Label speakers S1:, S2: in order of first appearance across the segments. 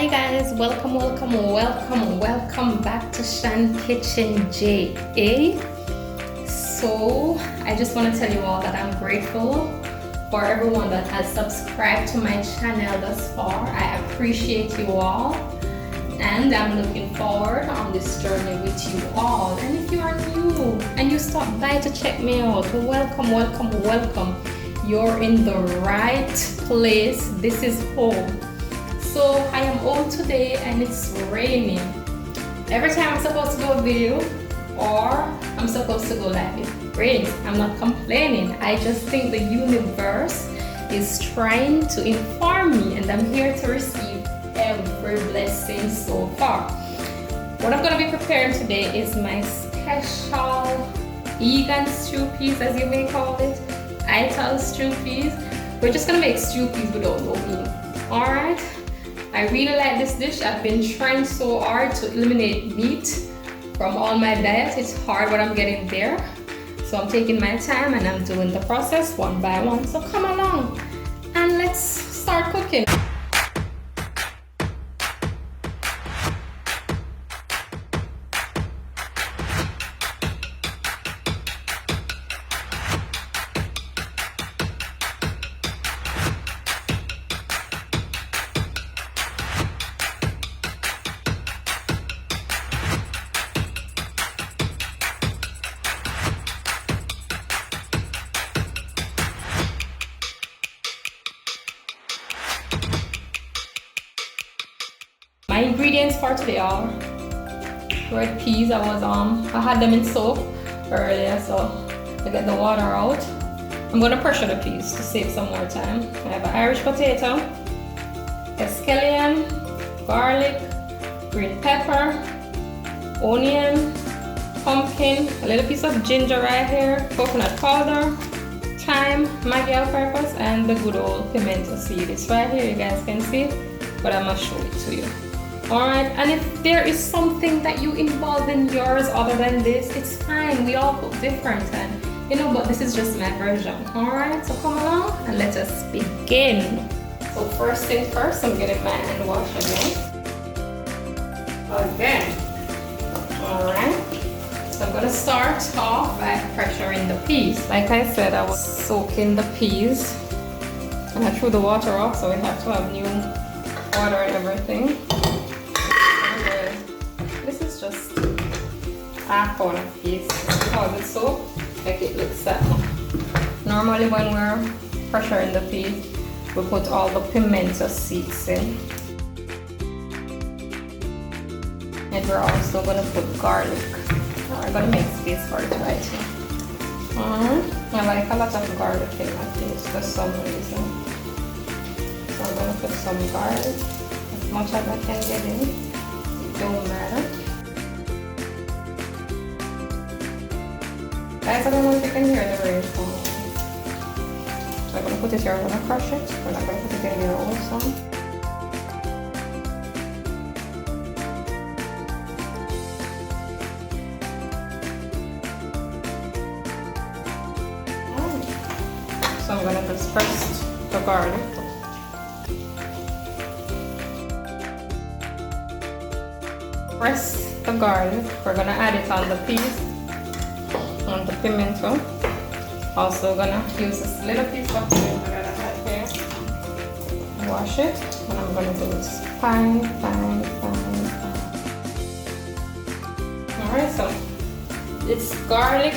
S1: Hi guys, welcome back to shankitchenja. So I just want to tell you all that I'm grateful for everyone that has subscribed to my channel thus far. I appreciate you all, and I'm looking forward on this journey with you all. And if you are new and you stopped by to check me out, welcome. You're in the right place. This is home. So I am home today and it's raining. Every time I'm supposed to do a video or I'm supposed to go live, it rains. I'm not complaining. I just think the universe is trying to inform me, and I'm here to receive every blessing so far. What I'm going to be preparing today is my special vegan stew peas, as you may call it. Ital stew peas. We're just going to make stew peas without no meat. Alright? I really like this dish. I've been trying so hard to eliminate meat from all my diet. It's hard, but I'm getting there. So I'm taking my time and I'm doing the process one by one. So come along and let's start cooking. My ingredients for today are red peas. I had them in soak earlier, so I get the water out. I'm gonna pressure the peas to save some more time. I have an Irish potato, scallion, garlic, green pepper, onion, pumpkin, a little piece of ginger right here, coconut powder, thyme, Maggi all-purpose, and the good old pimento seed. It's right here, you guys can see, but I'm gonna show it to you. Alright, and if there is something that you involve in yours other than this, it's fine. We all cook different, and but this is just my version. Alright, so come along and let us begin. So first thing first, I'm getting my hand wash again. Alright, so I'm gonna start off by pressuring the peas. Like I said, I was soaking the peas and I threw the water off, so we have to have new water and everything. This is just half pound of peas. Because it's soap, like it looks that. Normally when we're pressuring the peas, we put all the pimento seeds in. And we're also going to put garlic. I'm going to make space for it right here. I like a lot of garlic in my peas for some reason. So I'm going to put some garlic, as much as I can get in. It don't matter. Guys, I don't know if you can hear the rain falling. So I'm going to put it here, I'm going to crush it. We're not going to put it in here also. So I'm going to just press the garlic. Press the garlic. We're going to add it on the peas, on the pimento. Also going to use this little piece of pimento that I have here. Wash it, and I'm going to do it fine. Alright, so it's garlic,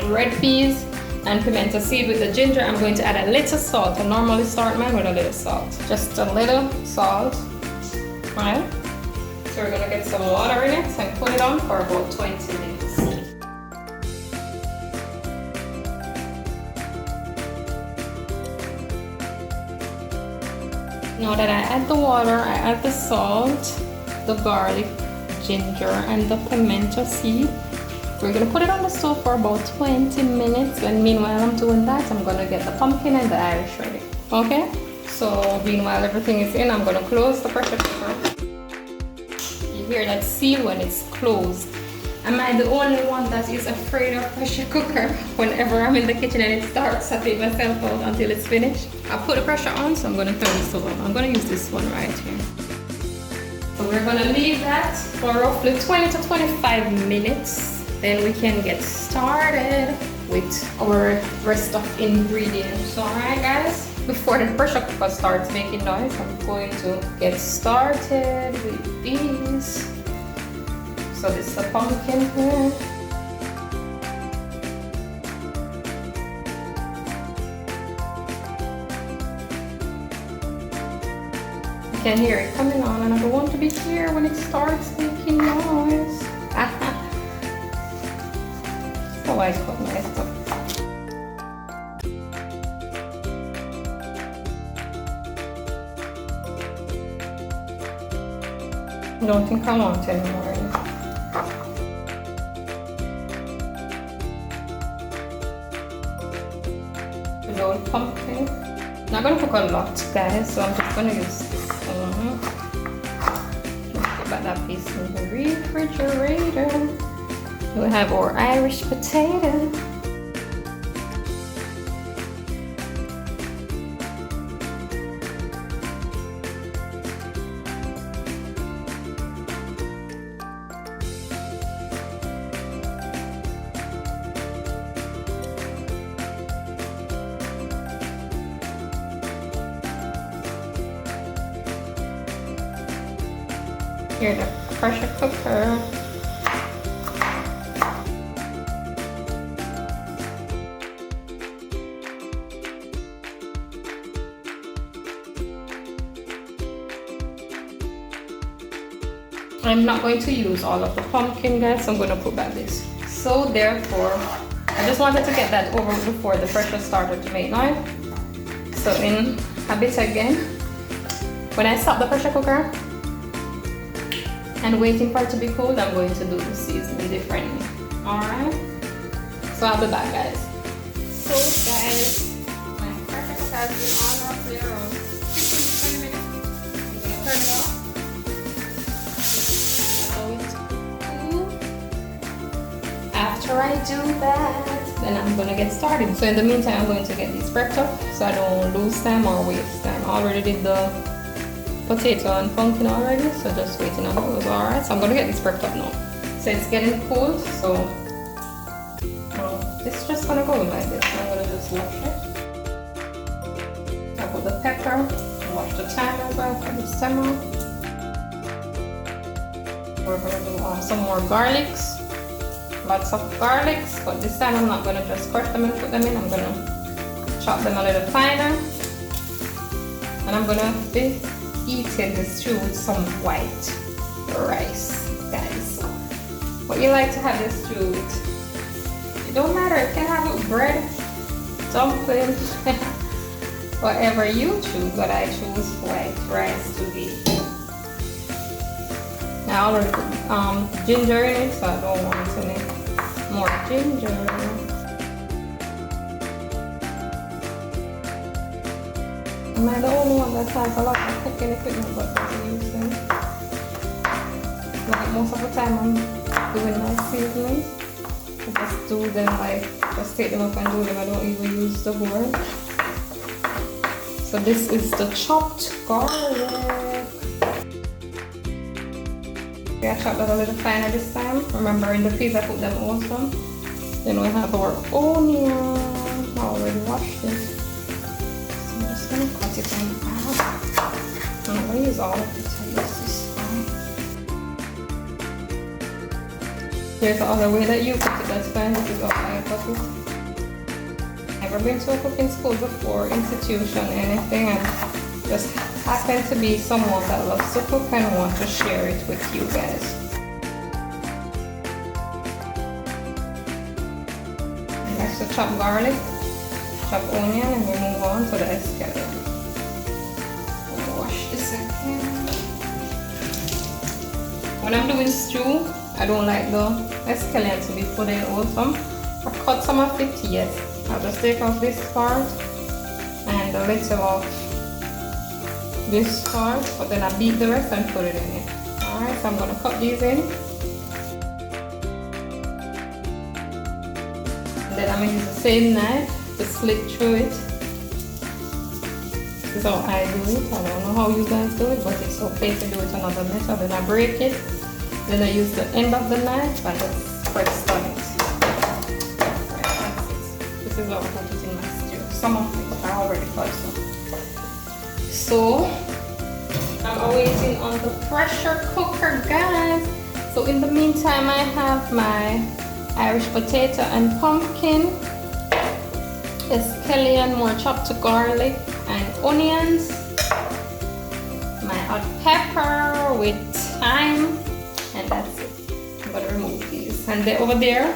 S1: red peas, and pimento seed with the ginger. I'm going to add a little salt. I normally start mine with a little salt. Just a little salt. Alright. So we're going to get some water in it and put it on for about 20 minutes. Now that I add the water, I add the salt, the garlic, ginger, and the pimento seed. We're going to put it on the stove for about 20 minutes, and meanwhile I'm doing that, I'm going to get the pumpkin and the Irish ready. Okay? So meanwhile everything is in, I'm going to close the pressure cooker. You hear that seal when it's closed. Am I the only one that is afraid of pressure cooker? Whenever I'm in the kitchen and it starts, I take myself out until it's finished. I put the pressure on, so I'm going to turn this over. I'm going to use this one right here. we're gonna leave that for roughly 20 to 25 minutes. Then we can get started with our rest of ingredients. Alright guys, before the pressure cooker starts making noise, I'm going to get started with these. So this is the pumpkin here. You can hear it coming on, and I don't want to be here when it starts making noise. So I cut my stuff. I don't think I want anymore. Little pumpkin. I'm not gonna cook a lot, guys, so I'm just gonna use this one. Put back that piece in the refrigerator. We have our Irish potato. Here's the pressure cooker. I'm not going to use all of the pumpkin, guys, so I'm going to put back this. So therefore, I just wanted to get that over before the pressure started to make noise. So in a bit again, when I stop the pressure cooker and waiting for it to be cold, I'm going to do the seasoning differently. Alright? So I'll be back, guys. So guys, my pressure cooker has been on roughly around 15 to 20 minutes. I'm going to turn it off. After I do that, then I'm gonna get started. So in the meantime, I'm going to get these prepped up so I don't lose time or waste time. I already did the potato and pumpkin already, so just waiting on those. Alright, so I'm gonna get these prepped up now. So it's getting cold, so this is just gonna go in like this. I'm gonna just wash it. I put the pepper, wash the thyme as well for this time. We're gonna do some more garlics. Lots of garlics, but this time I'm not gonna just crush them and put them in. I'm gonna chop them a little finer, and I'm gonna be eating the stew with some white rice, guys. What you like to have this stew with? It don't matter. You can have it with bread, dumpling, whatever you choose. But I choose white rice to be. Now I already put ginger in it, so I don't want any more ginger. Am I the only one that has a lot of cooking equipment but doesn't use them? Like most of the time I'm doing my seasonings, I just do them like, just take them up and do them. I don't even use the board. So this is the chopped garlic. I chopped that a little finer this time. Remember in the peas I put them also. Then we have our onion. I already washed this. So I'm just gonna cut it in half. I'm not gonna use all of it. I use this one. There's the other way that you cook it, that's fine. This is how I cook it. Never been to a cooking school before, institution, anything, and just happen to be someone that loves to cook and want to share it with you guys. Next to chop garlic, chop onion, and we move on to the escallion. I'll wash this again. When I'm doing stew, I don't like the escallion to be put in also. I cut some of it, yes. I'll just take off this part and a little of this part, but then I beat the rest and put it in it. Alright, so I'm going to cut these in. And then I'm going to use the same knife to slit through it. This is how I do it. I don't know how you guys do it, but it's okay to do it another method. Then I break it. Then I use the end of the knife and just press on it. This is how I put it in my stew. Some of it are already cut. So I'm awaiting on the pressure cooker, guys. So in the meantime, I have my Irish potato and pumpkin, scallion, more chopped garlic and onions, my hot pepper with thyme, and that's it. I'm gonna remove these. And then over there,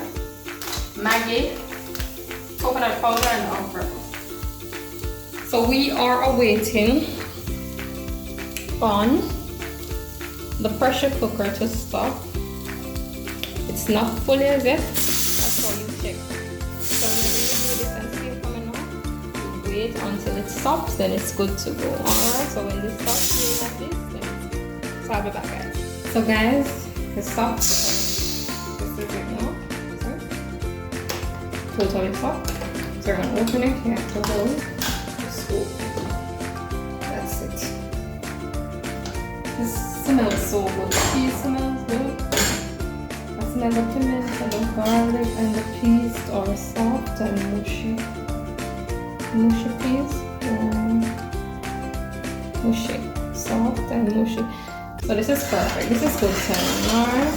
S1: Maggi, coconut powder and all-purpose. So we are awaiting on the pressure cooker to stop. It's not fully as yet. That's how you check. So whenever you do this and see it coming off, you wait until it stops, then it's good to go. Alright, so when this stops, you have this, then it's good. So I'll be back, guys. So guys, it stopped. This is it now. Totally stopped. So we're gonna open it. Yeah, totally. Just open. That's it. This smells so good. The cheese smells good. I smell the piments and the garlic and the peas are soft and mushy. Mushy peas. Mushy. Soft and mushy. So this is perfect. This is good time. Alright.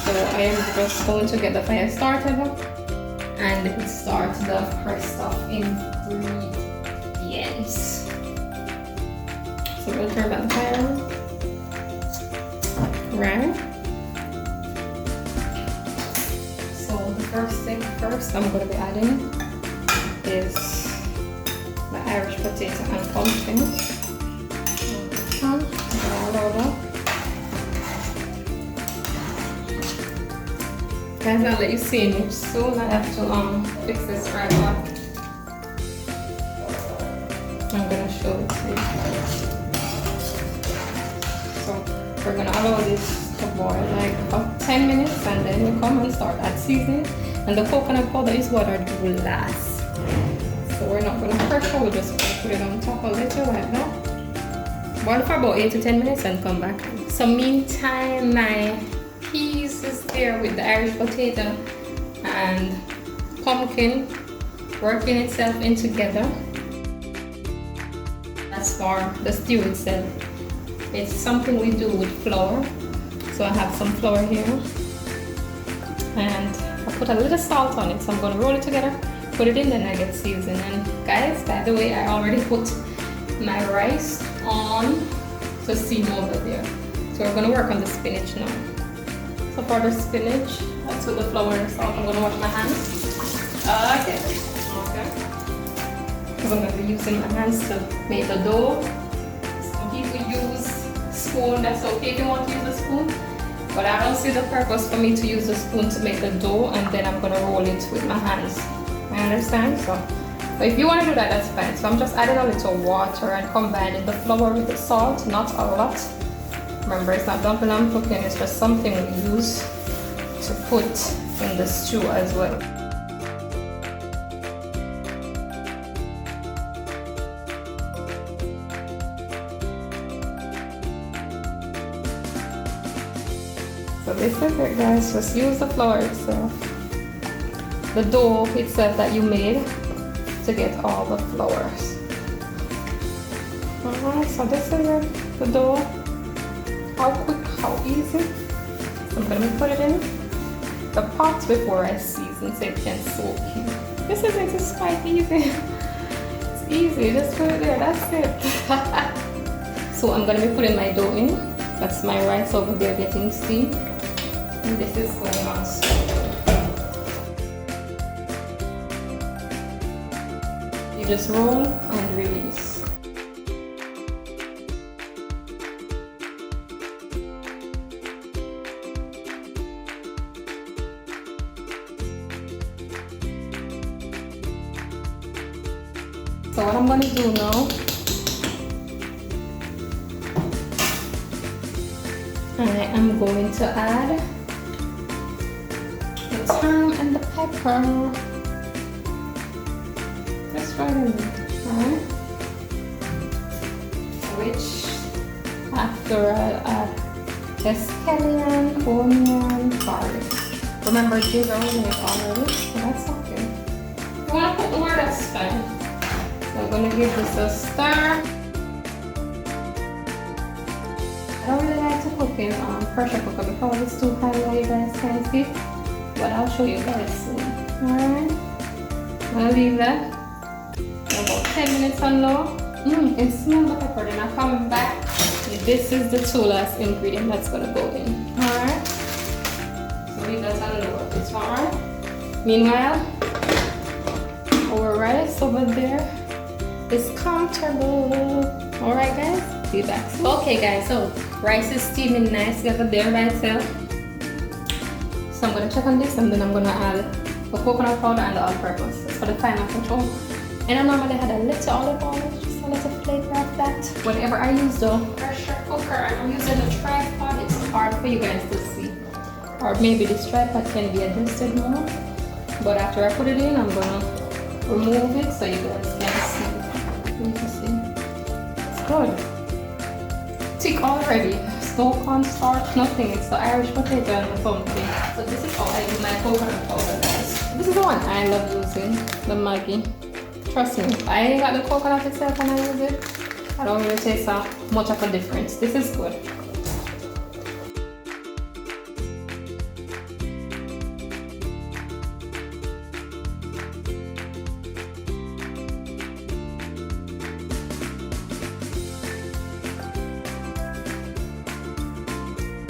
S1: So I am just going to get the fire started up and start the rest of ingredients. So we'll turn back the fire on. Right. So the first thing first I'm going to be adding is the Irish potato and pumpkin. Guys, I'll let you see it soon. I have to fix this right back. I'm gonna show it to you. So we're gonna allow this to boil like about 10 minutes, and then we come and start add seasoning. And the coconut powder is what I do last. So we're not gonna pressure, we're just gonna put it on top a little like that. Boil for about 8 to 10 minutes and come back. So meantime, my peas is there with the Irish potato and pumpkin working itself in together. As for the stew itself, it's something we do with flour. So I have some flour here and I put a little salt on it. So I'm going to roll it together, put it in, then I get seasoned. And guys, by the way, I already put my rice on to steam over there. So we're going to work on the spinach now. So for the spinach, that's with the flour and salt. I'm going to wash my hands. Okay. Because I'm going to be using my hands to make the dough. Some people use spoon, that's okay if you want to use a spoon. But I don't see the purpose for me to use a spoon to make the dough and then I'm going to roll it with my hands. I understand? So if you want to do that, that's fine. So I'm just adding a little water and combining the flour with the salt, not a lot. Remember, it's not dumpling and cooking, it's just something we use to put in the stew as well. So this is it, guys. Just use the flour itself, the dough itself that you made, to get all the flours. Alright, so this is it, the dough. How quick, how easy. So I'm going to put it in the pot before I season so it can soak in. This is it, it's quite easy. It's easy, just put it there, that's it. So I'm going to be putting my dough in. That's my rice over there getting steamed. And this is going on slow. You just roll and release. So what I'm going to do now, I am going to add the thyme and the pepper. Just right in there, alright? switch. After escallion, onion, garlic. Remember, these are in it already, so that's okay. If you want to put more, that's fine. So I'm going to give this a stir. I don't really like to cook in pressure cooker because it's too high where you guys can see. But I'll show you guys soon. Alright. I'm going to leave that for about 10 minutes on low. It smells the pepper. Then I'm coming back. This is the two last ingredient that's going to go in. Alright. So leave that on low. It's alright. Meanwhile, our rice over there is comfortable. Alright guys, be back soon. Okay guys, so rice is steaming nice over there by itself. So I'm gonna check on this and then I'm gonna add the coconut powder and the all-purpose. That's for the final control. And I normally had a little olive oil, just a little flavor of that. Whenever I use the pressure cooker, I'm using a tripod. It's hard for you guys to see. Or maybe this tripod can be adjusted more. But after I put it in, I'm gonna remove it so you guys can see. You can see. It's good. Thick already. No cornstarch, nothing. It's the Irish potato and the pumpkin. So this is how I do my coconut powder, guys. This is the one I love using, the Maggi. Trust me, I got the coconut itself and I use it. I don't really taste much of a difference. This is good.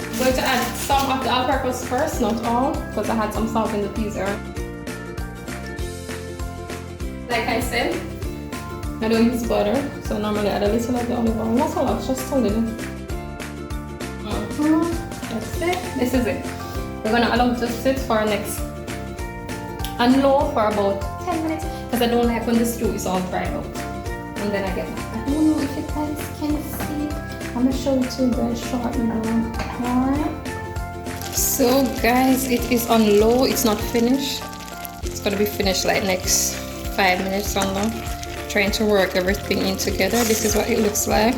S1: I'm going to add some of the all-purpose first, not all, because I had some salt in the peas earlier. Like I said, I don't use butter, so normally I add a little of the olive oil. Not a lot, just a little. That's it. This is it. We're going to allow it to sit for next and low for about 10 minutes because I don't like when the stew is all dried out. And then I get back. I don't know if you guys can see. I'm going to show it to you guys shortly now. Alright. So guys, it is on low. It's not finished. It's going to be finished like next 5 minutes on low. Trying to work everything in together. This is what it looks like.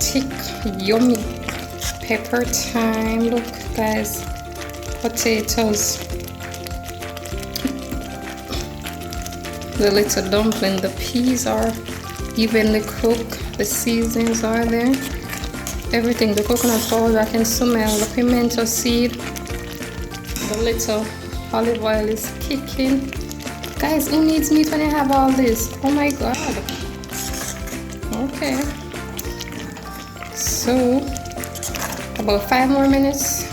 S1: Thick, yummy pepper time. Look guys, potatoes, the little dumpling, the peas are evenly cooked, the seasonings are there, everything, the coconut powder, I can smell the pimento seed, the little olive oil is kicking. Guys, who needs meat when you have all this? Oh my god. Okay, so about 5 more minutes,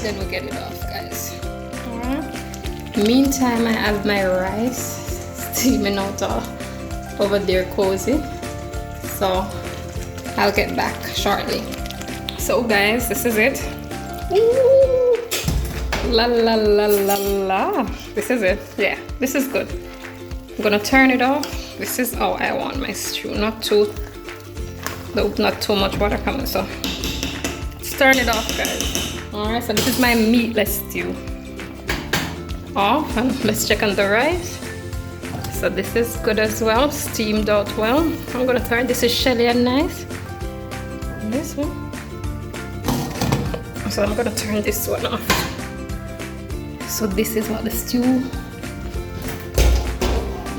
S1: then we'll get it off, guys. Alright. Meantime, I have my rice steaming out over there cozy, so I'll get back shortly. So guys, this is it. Ooh. La la la la la. This is it. Yeah, this is good. I'm gonna turn it off. This is how I want my stew. Not too much water coming, so let's turn it off, guys. Alright, so this is my meatless stew off, and let's check on the rice. So this is good as well, steamed out well. I'm gonna turn, this is shelly and nice. And this one. So I'm gonna turn this one off. So this is what the stew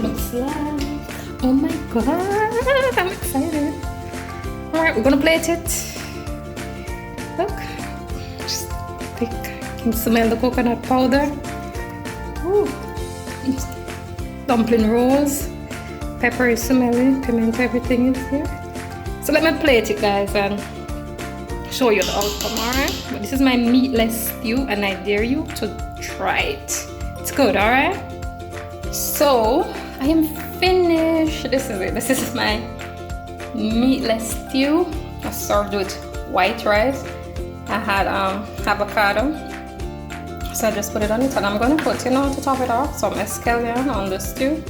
S1: looks like. Oh my god, I'm excited. Alright, we're gonna plate it. Look, just thick. You can smell the coconut powder. Ooh. Dumpling rolls. Pepper is smelling, pimento, everything is here. So let me plate it, guys, and show you the outcome, alright? But this is my meatless stew, and I dare you to try it. It's good, alright? So I am finished. This is it. This is my meatless stew. I served with white rice. I had avocado, so I just put it on it, and I'm gonna put, to top it off, some escallion on the stew.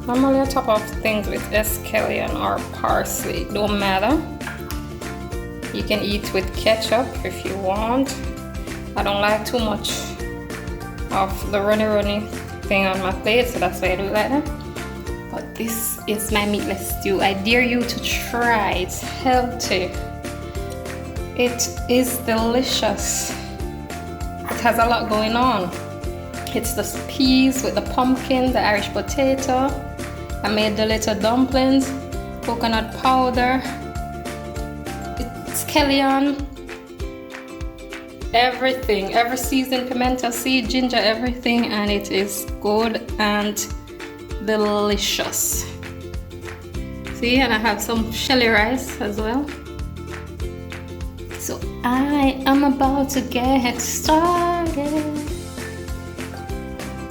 S1: Normally I top off things with escallion or parsley, don't matter. You can eat with ketchup if you want. I don't like too much of the runny thing on my plate, so that's why I do it like that. But This is my meatless stew. I dare you to try. It's healthy. It is delicious. It has a lot going on. It's the peas with the pumpkin, the Irish potato. I made the little dumplings, coconut powder. It's scallion. Everything, every seasoned pimento seed, ginger, everything, and it is good and delicious. See, and I have some shelly rice as well. So I am about to get started.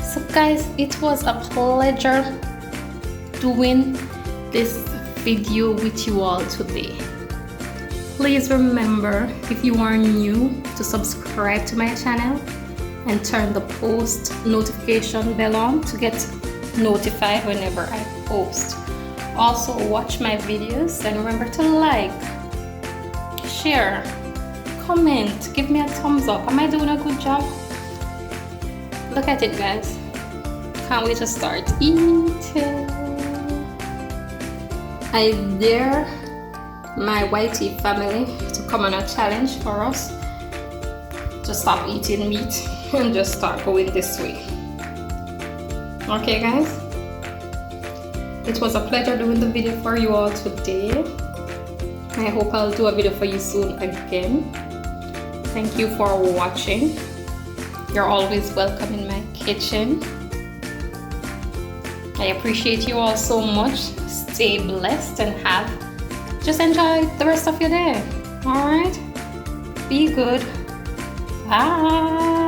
S1: So guys, it was a pleasure doing this video with you all today. Please remember, if you are new, to subscribe to my channel and turn the post notification bell on to get notified whenever I post. Also watch my videos and remember to like, share, comment, give me a thumbs up. Am I doing a good job? Look at it, guys. Can't wait to start eating. I dare my YT family to come on a challenge for us to stop eating meat and just start going this way. Okay guys, it was a pleasure doing the video for you all today. I hope I'll do a video for you soon again. Thank you for watching. You're always welcome in my kitchen. I appreciate you all so much. Stay blessed and just enjoy the rest of your day. All right, be good. Bye.